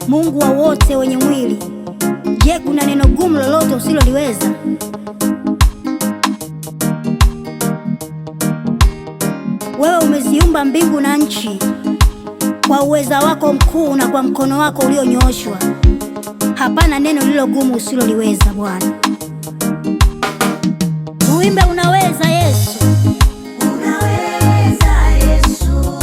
Mungu wa wote wenye mwili. Je, kuna neno gumu lolote usiloliweza? Wewe umeziumba mbingu na nchi kwa uweza wako mkuu na kwa mkono wako ulionyooshwa. Hapana neno lilo gumu usiloliweza Bwana. Uimbe unaweza Yesu. Unaweza Yesu.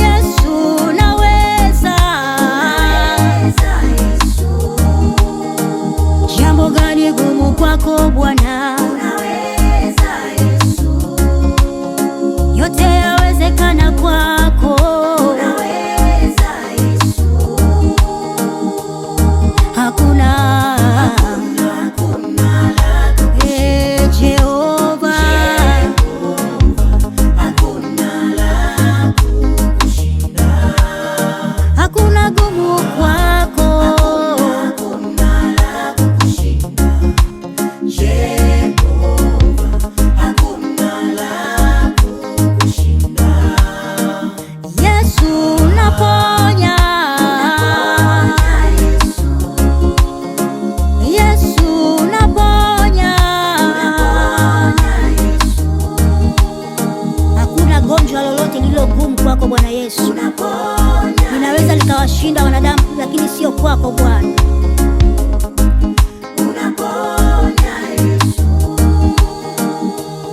Yesu unaweza. Unaweza Yesu. Jambo gani gumu kwako Bwana? Unaweza Yesu. Yote yawezekana kwako. Unaweza Yesu. Hakuna Jehova, hakuna gumu kwako. Yesu unaponya. Yesu unaponya. Hakuna gonjwa lolote lililo gumu kwako Bwana Yesu. Linaweza likawashinda wanadamu, lakini sio kwako Bwana.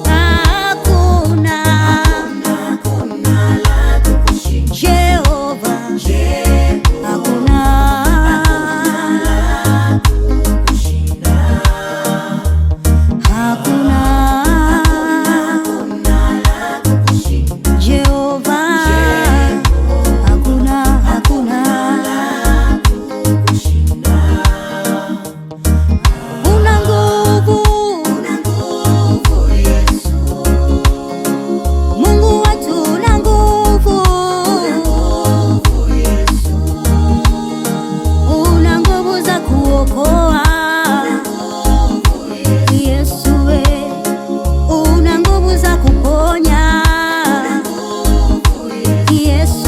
Hakuna Jehova, hakuna Jehova, hakuna. Una nguvu, Mungu wetu una nguvu. Una nguvu za kuokoa Yesu we. Una nguvu za kuponya Yesu.